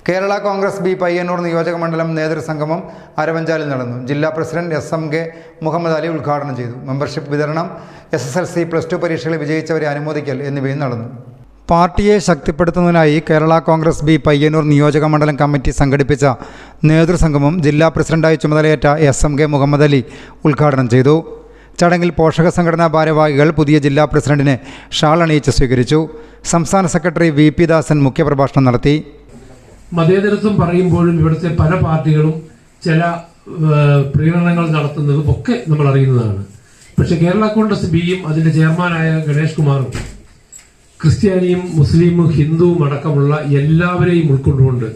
Kerala Congress B Payyanur നിയോജകമണ്ഡലം നേതൃസംഗമം അരവഞ്ചാലിൽ നടന്നു. ജില്ലാ പ്രസിഡന്റ് SMK മുഹമ്മദ് അലി ഉദ്ഘാടനം ചെയ്തു. മെമ്പർഷിപ്പ് വിതരണം, SSLC, +2 പരീക്ഷകളിൽ വിജയിച്ചവരെ അനുമോദിക്കൽ എന്നിവയും നടന്നു. പാർട്ടിയെ ശക്തിപ്പെടുത്തുന്നതിനായി കേരള കോൺഗ്രസ് ബി പയ്യന്നൂർ നിയോജകമണ്ഡലം കമ്മിറ്റി സംഘടിപ്പിച്ച നേതൃസംഗമം ജില്ലാ പ്രസിഡന്റായി ചുമതലയേറ്റ SMK മുഹമ്മദ് അലി ഉദ്ഘാടനം ചെയ്തു. ചടങ്ങിൽ പോഷക സംഘടനാ ഭാരവാഹികൾ പുതിയ ജില്ലാ പ്രസിഡന്റിനെ ഷാൾ അണിയിച്ച് സ്വീകരിച്ചു. സംസ്ഥാന സെക്രട്ടറി VP ദാസൻ മുഖ്യപ്രഭാഷണം നടത്തി. മതേതരത്വം പറയുമ്പോഴും ഇവിടുത്തെ പല പാർട്ടികളും ചില പ്രകടനങ്ങൾ നടത്തുന്നതും ഒക്കെ നമ്മൾ അറിയുന്നതാണ്. പക്ഷെ കേരള കോൺഗ്രസ് ബിയും അതിന്റെ ചെയർമാനായ ഗണേഷ് കുമാറും ക്രിസ്ത്യാനിയും മുസ്ലിമും ഹിന്ദുവും അടക്കമുള്ള എല്ലാവരെയും ഉൾക്കൊണ്ടുകൊണ്ട്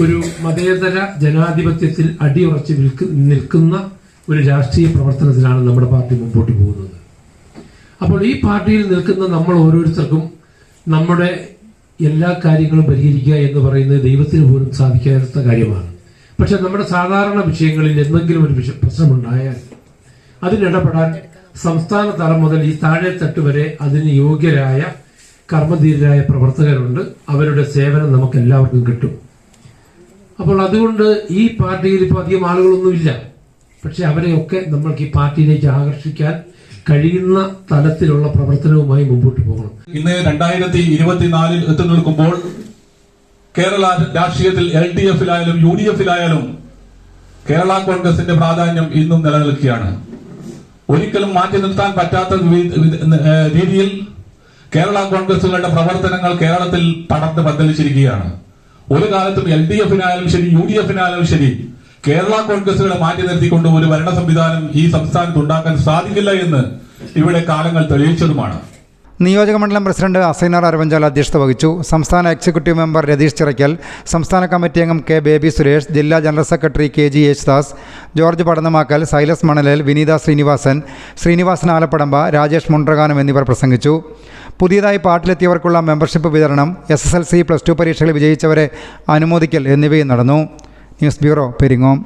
ഒരു മതേതര ജനാധിപത്യത്തിൽ അടിയുറച്ച് നിൽക്കുന്ന ഒരു രാഷ്ട്രീയ പ്രവർത്തനത്തിലാണ് നമ്മുടെ പാർട്ടി മുമ്പോട്ട് പോകുന്നത്. അപ്പോൾ ഈ പാർട്ടിയിൽ നിൽക്കുന്ന നമ്മൾ ഓരോരുത്തർക്കും നമ്മുടെ എല്ലാ കാര്യങ്ങളും പരിഹരിക്കുക എന്ന് പറയുന്നത് ദൈവത്തിന് പോലും സാധിക്കാത്ത കാര്യമാണ്. പക്ഷെ നമ്മുടെ സാധാരണ വിഷയങ്ങളിൽ എന്തെങ്കിലും ഒരു പ്രശ്നമുണ്ടായാൽ അതിനിടപെടാൻ സംസ്ഥാന തലം മുതൽ ഈ താഴെത്തട്ട് വരെ അതിന് യോഗ്യരായ കർമ്മധീരരായ പ്രവർത്തകരുണ്ട്. അവരുടെ സേവനം നമുക്ക് എല്ലാവർക്കും കിട്ടും. അപ്പോൾ അതുകൊണ്ട് ഈ പാർട്ടിയിൽ ഇപ്പോൾ അധികം ആളുകളൊന്നുമില്ല. പക്ഷെ അവരെയൊക്കെ നമ്മൾക്ക് ഈ പാർട്ടിയിലേക്ക് ആകർഷിക്കാൻ കഴിയുന്ന തലത്തിലുള്ള പ്രവർത്തനവുമായി മുമ്പോട്ട് പോകണം. ഇന്ന് 2024 എത്തി നിൽക്കുമ്പോൾ കേരള രാഷ്ട്രീയത്തിൽ LDF-ലായാലും UDF-ലായാലും കേരള കോൺഗ്രസിന്റെ പ്രാധാന്യം ഇന്നും നിലനിൽക്കുകയാണ്. ഒരിക്കലും മാറ്റി നിർത്താൻ പറ്റാത്ത രീതിയിൽ കേരള കോൺഗ്രസുകളുടെ പ്രവർത്തനങ്ങൾ കേരളത്തിൽ പടർന്ന് പന്തലിച്ചിരിക്കുകയാണ്. ഒരു കാലത്തും LDF-നായാലും ശരി UDF-നായാലും ശരി കേരള കോൺഗ്രസുകളെ മാറ്റി നിർത്തിക്കൊണ്ട് ഒരു ഭരണ സംവിധാനം ഈ സംസ്ഥാനത്ത് ഉണ്ടാക്കാൻ സാധിക്കില്ല എന്ന് ഇവിടെ കാലങ്ങൾ തെളിയിച്ചതുമാണ്. നിയോജകമണ്ഡലം പ്രസിഡന്റ് അസൈനാർ അരവഞ്ചാൽ അധ്യക്ഷത വഹിച്ചു. സംസ്ഥാന എക്സിക്യൂട്ടീവ് മെമ്പർ രതീഷ് ചിറയ്ക്കൽ, സംസ്ഥാന കമ്മിറ്റി അംഗം K. ബേബി സുരേഷ്, ജില്ലാ general secretary KG Yesudas, George Padannamakkal, Silas Manalel, Vineetha Sreenivasan Alappadamba, Rajesh Mundrakanam എന്നിവർ പ്രസംഗിച്ചു. പുതിയതായി പാർട്ടിയിലെത്തിയവർക്കുള്ള മെമ്പർഷിപ്പ് വിതരണം, SSLC, +2 പരീക്ഷകളിൽ വിജയിച്ചവരെ അനുമോദിക്കൽ എന്നിവയും നടന്നു. News bureau, Peringome.